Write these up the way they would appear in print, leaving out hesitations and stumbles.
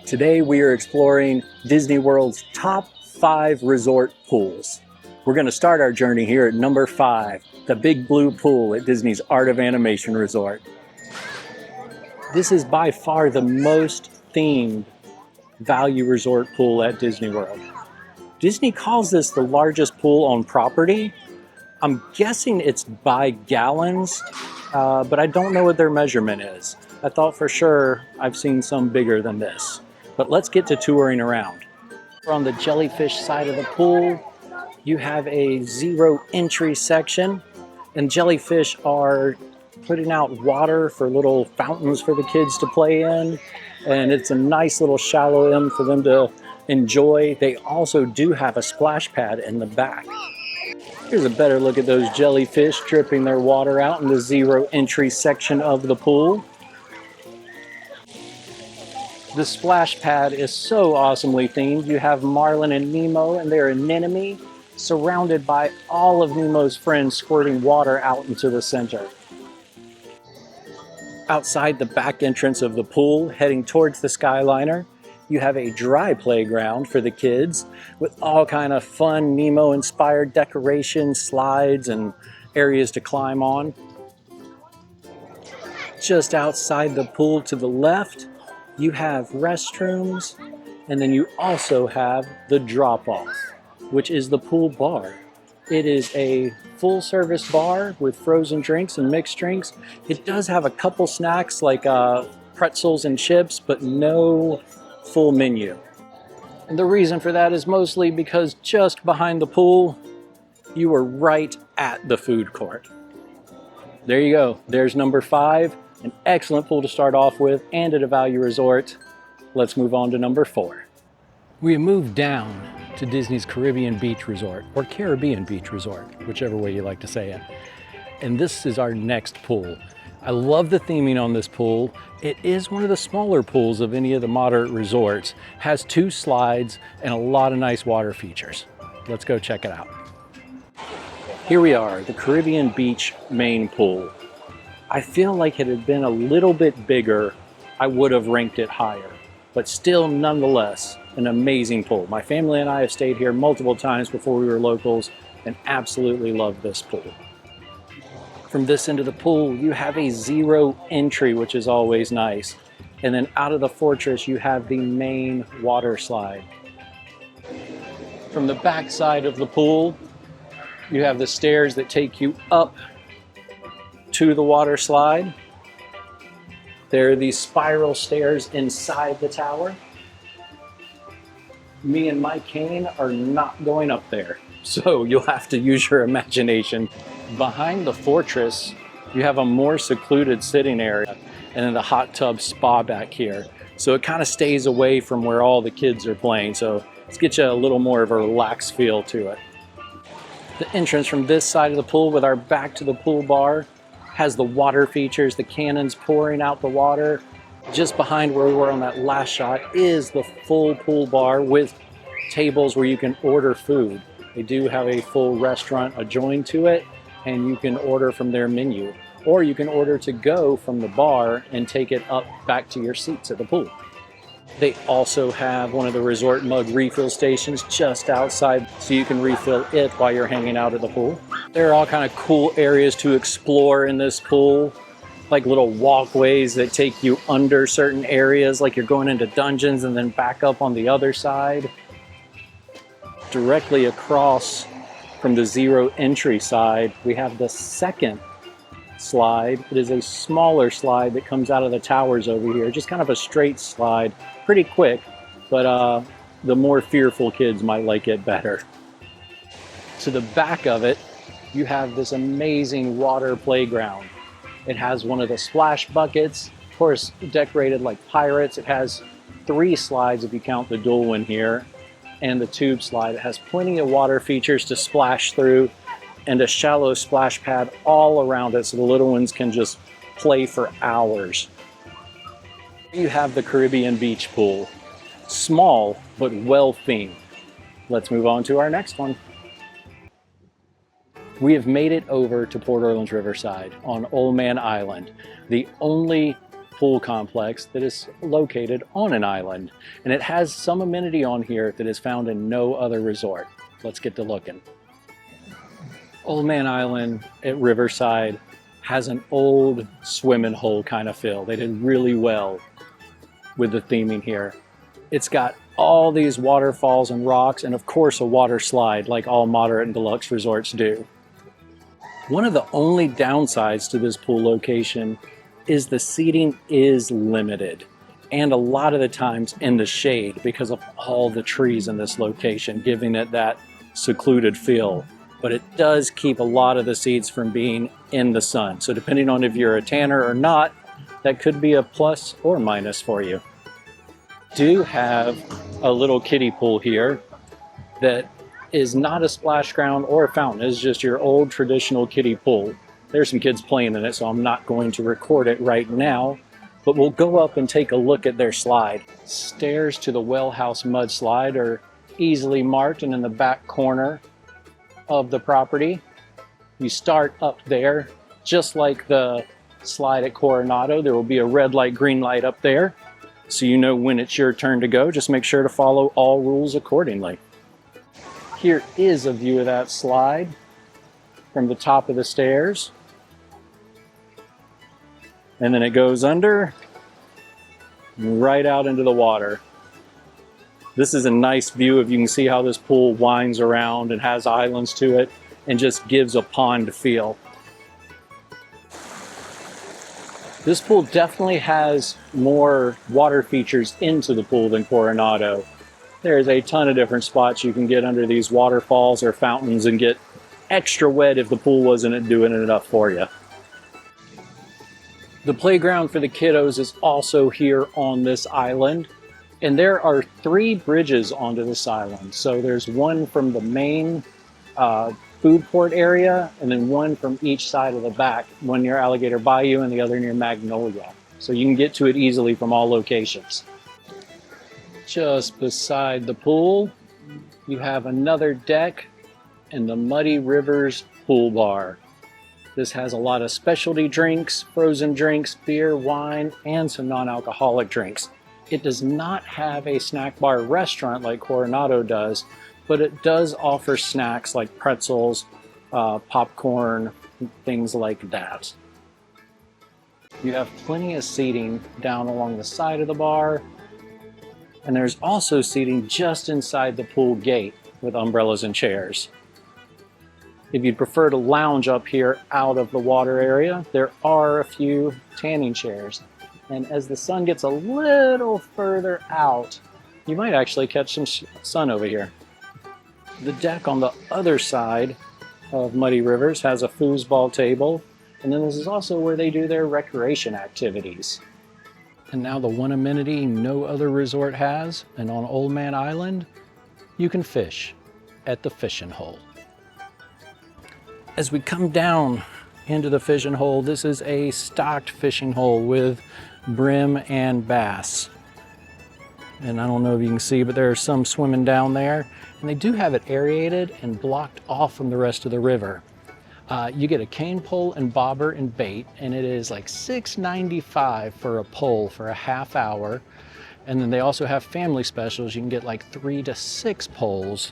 Today we are exploring Disney World's top 5 resort pools. We're going to start our journey here at number 5, the Big Blue Pool at Disney's Art of Animation Resort. This is by far the most themed value resort pool at Disney World. Disney calls this the largest pool on property. I'm guessing it's by gallons, but I don't know what their measurement is. I thought for sure I've seen some bigger than this. But let's get to touring around. On the jellyfish side of the pool, you have a zero entry section, and jellyfish are putting out water for little fountains for the kids to play in, and it's a nice little shallow end for them to enjoy. They also do have a splash pad in the back. Here's a better look at those jellyfish dripping their water out in the zero entry section of the pool. The splash pad is so awesomely themed. You have Marlin and Nemo and their anemone surrounded by all of Nemo's friends squirting water out into the center. Outside the back entrance of the pool, heading towards the Skyliner, you have a dry playground for the kids with all kind of fun Nemo-inspired decorations, slides, and areas to climb on. Just outside the pool to the left, you have restrooms, and then you also have the drop-off, which is the pool bar. It is a full-service bar with frozen drinks and mixed drinks. It does have a couple snacks like pretzels and chips, but no full menu. And the reason for that is mostly because just behind the pool, you are right at the food court. There you go. There's number 5. An excellent pool to start off with and at a value resort. Let's move on to number 4. We have moved down to Disney's Caribbean Beach Resort, or Caribbean Beach Resort, whichever way you like to say it. And this is our next pool. I love the theming on this pool. It is one of the smaller pools of any of the moderate resorts. Has 2 slides and a lot of nice water features. Let's go check it out. Here we are, the Caribbean Beach main pool. I feel like it had been a little bit bigger, I would have ranked it higher, but still nonetheless an amazing pool. My family and I have stayed here multiple times before we were locals and absolutely love this pool. From this end of the pool, you have a zero entry, which is always nice. And then out of the fortress, you have the main water slide. From the back side of the pool, you have the stairs that take you up to the water slide. There are these spiral stairs inside the tower. Me and my cane are not going up there, so you'll have to use your imagination. Behind the fortress, you have a more secluded sitting area and then the hot tub spa back here. So it kind of stays away from where all the kids are playing. So let's get you a little more of a relaxed feel to it. The entrance from this side of the pool with our back to the pool bar has the water features, the cannons pouring out the water. Just behind where we were on that last shot is the full pool bar with tables where you can order food. They do have a full restaurant adjoined to it, and you can order from their menu. Or you can order to go from the bar and take it up back to your seats at the pool. They also have one of the resort mug refill stations just outside, so you can refill it while you're hanging out at the pool. There are all kind of cool areas to explore in this pool, like little walkways that take you under certain areas, like you're going into dungeons and then back up on the other side. Directly across from the zero entry side, we have the second slide. It is a smaller slide that comes out of the towers over here, just kind of a straight slide, pretty quick, but the more fearful kids might like it better. To the back of it, you have this amazing water playground. It has one of the splash buckets, of course, decorated like pirates. It has 3 slides if you count the dual one here, and the tube slide. It has plenty of water features to splash through and a shallow splash pad all around it so the little ones can just play for hours. You have the Caribbean Beach Pool. Small, but well themed. Let's move on to our next one. We have made it over to Port Orleans Riverside on Old Man Island, the only pool complex that is located on an island, and it has some amenity on here that is found in no other resort. Let's get to looking. Old Man Island at Riverside has an old swimming hole kind of feel. They did really well with the theming here. It's got all these waterfalls and rocks, and of course a water slide like all moderate and deluxe resorts do. One of the only downsides to this pool location is the seating is limited, and a lot of the times in the shade because of all the trees in this location, giving it that secluded feel. But it does keep a lot of the seats from being in the sun. So depending on if you're a tanner or not, that could be a plus or minus for you. Do have a little kiddie pool here that is not a splash ground or a fountain. It's just your old traditional kiddie pool. There's some kids playing in it, so I'm not going to record it right now, but we'll go up and take a look at their slide. Stairs to the well house mud slide are easily marked and in the back corner of the property. You start up there, just like the slide at Coronado. There will be a red light, green light up there, so you know when it's your turn to go. Just make sure to follow all rules accordingly. Here is a view of that slide from the top of the stairs. And then it goes under, right out into the water. This is a nice view of, you can see how this pool winds around and has islands to it and just gives a pond feel. This pool definitely has more water features into the pool than Coronado. There's a ton of different spots you can get under these waterfalls or fountains and get extra wet if the pool wasn't doing enough for you. The playground for the kiddos is also here on this island. And there are 3 bridges onto this island. So there's one from the main food port area, and then one from each side of the back, one near Alligator Bayou and the other near Magnolia. So you can get to it easily from all locations. Just beside the pool, you have another deck and the Muddy Rivers Pool Bar. This has a lot of specialty drinks, frozen drinks, beer, wine, and some non-alcoholic drinks. It does not have a snack bar restaurant like Coronado does, but it does offer snacks like pretzels, popcorn, things like that. You have plenty of seating down along the side of the bar, and there's also seating just inside the pool gate with umbrellas and chairs. If you'd prefer to lounge up here out of the water area, there are a few tanning chairs. And as the sun gets a little further out, you might actually catch some sun over here. The deck on the other side of Muddy Rivers has a foosball table, and then this is also where they do their recreation activities. And now the one amenity no other resort has, and on Old Man Island, you can fish at the fishing hole. As we come down into the fishing hole, this is a stocked fishing hole with brim and bass. And I don't know if you can see, but there are some swimming down there. And they do have it aerated and blocked off from the rest of the river. You get a cane pole and bobber and bait, and it is like $6.95 for a pole for a half hour. And then they also have family specials. You can get like 3 to 6 poles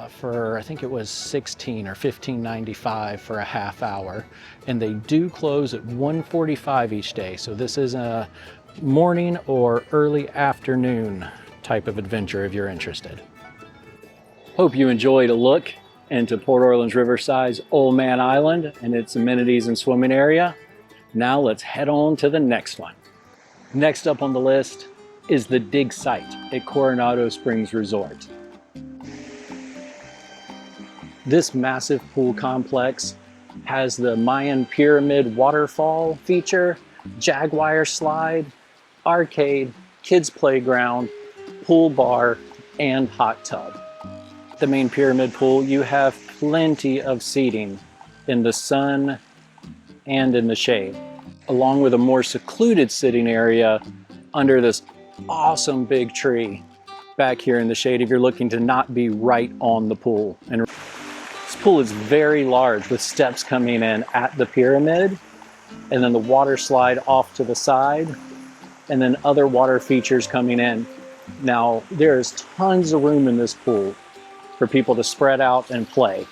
for, I think it was $16 or $15.95 for a half hour. And they do close at 1:45 each day. So this is a morning or early afternoon type of adventure if you're interested. Hope you enjoyed a look into Port Orleans Riverside's Old Man Island and its amenities and swimming area. Now let's head on to the next one. Next up on the list is the dig site at Coronado Springs Resort. This massive pool complex has the Mayan Pyramid waterfall feature, Jaguar slide, arcade, kids playground, pool bar, and hot tub. The main pyramid pool, you have plenty of seating in the sun and in the shade, along with a more secluded sitting area under this awesome big tree back here in the shade if you're looking to not be right on the pool. And this pool is very large with steps coming in at the pyramid, and then the water slide off to the side, and then other water features coming in. Now, there's tons of room in this pool for people to spread out and play.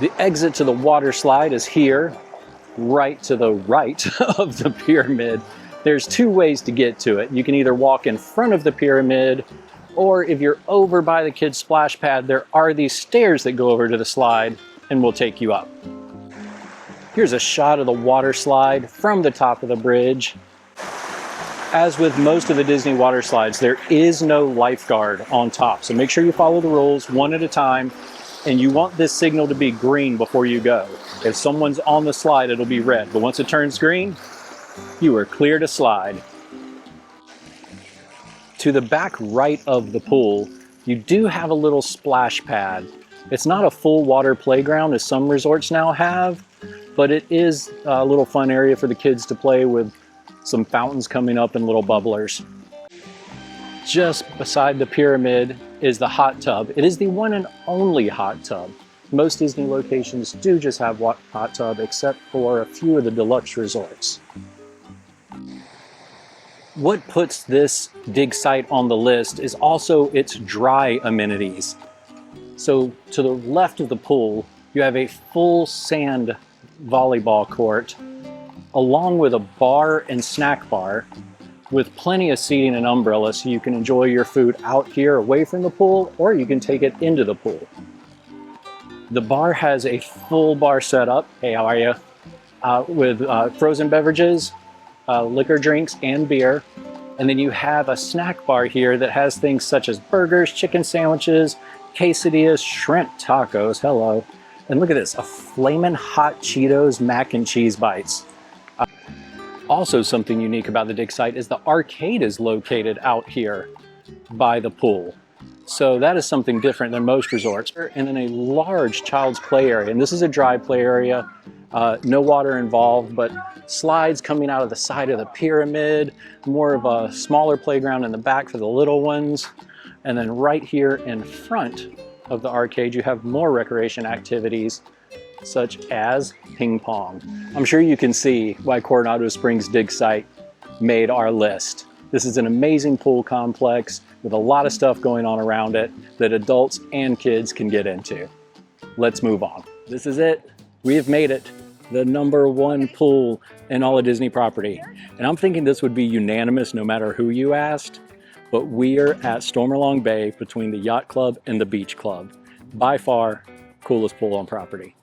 The exit to the water slide is here, right to the right of the pyramid. There's two ways to get to it. You can either walk in front of the pyramid, or if you're over by the kids' splash pad, there are these stairs that go over to the slide and will take you up. Here's a shot of the water slide from the top of the bridge. As with most of the Disney water slides, there is no lifeguard on top. So make sure you follow the rules one at a time, and you want this signal to be green before you go. If someone's on the slide, it'll be red, but once it turns green, you are clear to slide. To the back right of the pool, you do have a little splash pad. It's not a full water playground as some resorts now have, but it is a little fun area for the kids to play with some fountains coming up and little bubblers. Just beside the pyramid is the hot tub. It is the one and only hot tub. Most Disney locations do just have hot tub, except for a few of the deluxe resorts. What puts this dig site on the list is also its dry amenities. So to the left of the pool, you have a full sand volleyball court, along with a bar and snack bar with plenty of seating and umbrellas, so you can enjoy your food out here away from the pool, or you can take it into the pool. The bar has a full bar setup, hey, how are you? With frozen beverages, liquor drinks, and beer. And then you have a snack bar here that has things such as burgers, chicken sandwiches, quesadillas, shrimp tacos, hello. And look at this, a flamin' hot Cheetos mac and cheese bites. Also, something unique about the dig site is the arcade is located out here by the pool. So that is something different than most resorts. And then a large child's play area, and this is a dry play area, no water involved, but slides coming out of the side of the pyramid, more of a smaller playground in the back for the little ones. And then right here in front of the arcade, you have more recreation activities such as ping pong. I'm sure you can see why Coronado Springs Dig Site made our list. This is an amazing pool complex with a lot of stuff going on around it that adults and kids can get into. Let's move on. This is it. We have made it. The #1 pool in all of Disney property. And I'm thinking this would be unanimous no matter who you asked, but we are at Stormalong Bay between the Yacht Club and the Beach Club. By far, coolest pool on property.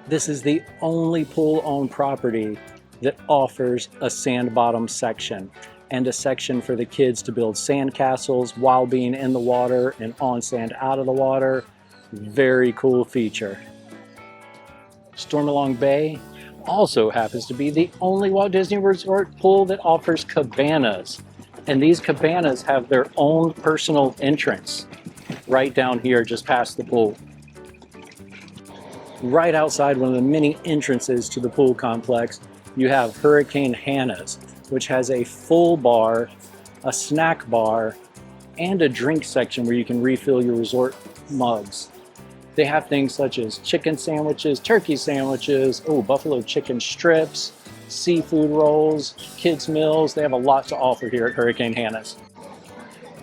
This is the only pool on property that offers a sand bottom section and a section for the kids to build sand castles while being in the water and on sand out of the water. Very cool feature. Stormalong Bay also happens to be the only Walt Disney Resort pool that offers cabanas. And these cabanas have their own personal entrance right down here just past the pool. Right outside one of the many entrances to the pool complex, you have Hurricane Hannah's, which has a full bar, a snack bar, and a drink section where you can refill your resort mugs. They have things such as chicken sandwiches, turkey sandwiches, buffalo chicken strips, seafood rolls, kids meals. They have a lot to offer here at Hurricane Hannah's.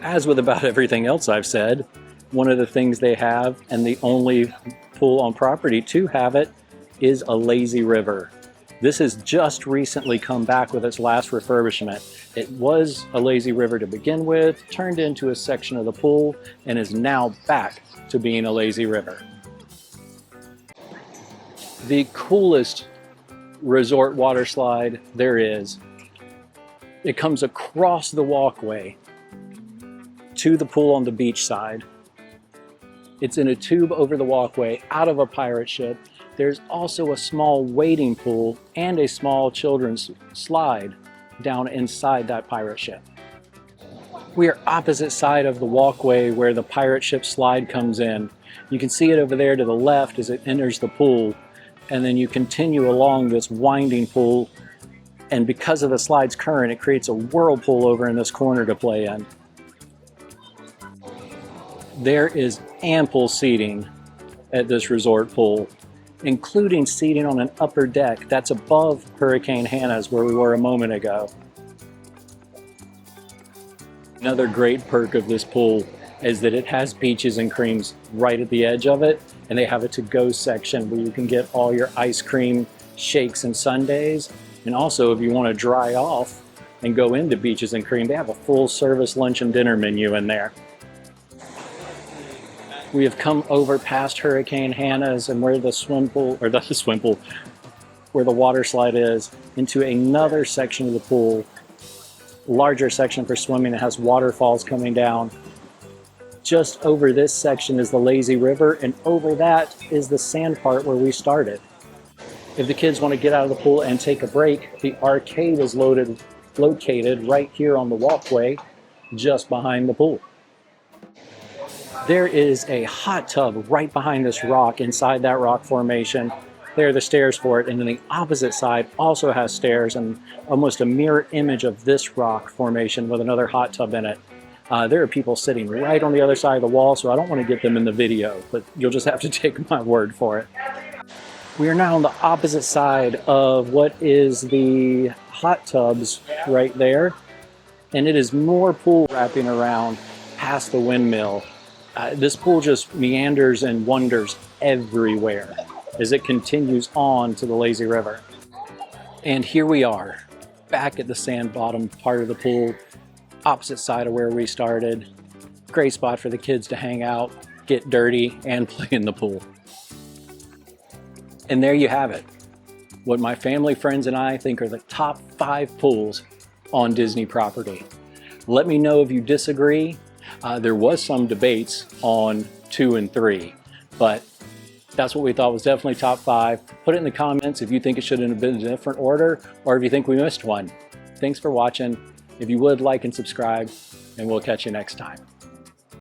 As with about everything else I've said, one of the things they have, and the only pool on property to have it, is a lazy river. This has just recently come back with its last refurbishment. It was a lazy river to begin with, turned into a section of the pool, and is now back to being a lazy river. The coolest resort water slide there is. It comes across the walkway to the pool on the beach side. It's in a tube over the walkway out of a pirate ship. There's also a small wading pool and a small children's slide down inside that pirate ship. We are opposite side of the walkway where the pirate ship slide comes in. You can see it over there to the left as it enters the pool, and then you continue along this winding pool, and because of the slide's current, it creates a whirlpool over in this corner to play in. There is ample seating at this resort pool. including seating on an upper deck that's above Hurricane Hannah's where we were a moment ago. Another great perk of this pool is that it has peaches and creams right at the edge of it, and they have a to-go section where you can get all your ice cream, shakes, and sundaes. And also, if you want to dry off and go into Beaches and Cream, they have a full-service lunch and dinner menu in there. We have come over past Hurricane Hannah's and where the swim pool, or the swim pool, where the water slide is, into another section of the pool, larger section for swimming. It has waterfalls coming down. Just over this section is the lazy river, and over that is the sand part where we started. If the kids want to get out of the pool and take a break, the arcade is located right here on the walkway just behind the pool. There is a hot tub right behind this rock, inside that rock formation. There are the stairs for it, and then the opposite side also has stairs and almost a mirror image of this rock formation with another hot tub in it. There are people sitting right on the other side of the wall, so I don't want to get them in the video, but you'll just have to take my word for it. We are now on the opposite side of what is the hot tubs right there, and it is more pool wrapping around past the windmill. This pool just meanders and wanders everywhere as it continues on to the lazy river. And here we are, back at the sand bottom part of the pool, opposite side of where we started. Great spot for the kids to hang out, get dirty, and play in the pool. And there you have it. What my family, friends, and I think are the top 5 pools on Disney property. Let me know if you disagree. There was some debates on 2 and 3, but that's what we thought was definitely top 5. Put it in the comments if you think it should have been in a different order, or if you think we missed one. Thanks for watching. If you would, like and subscribe, and we'll catch you next time.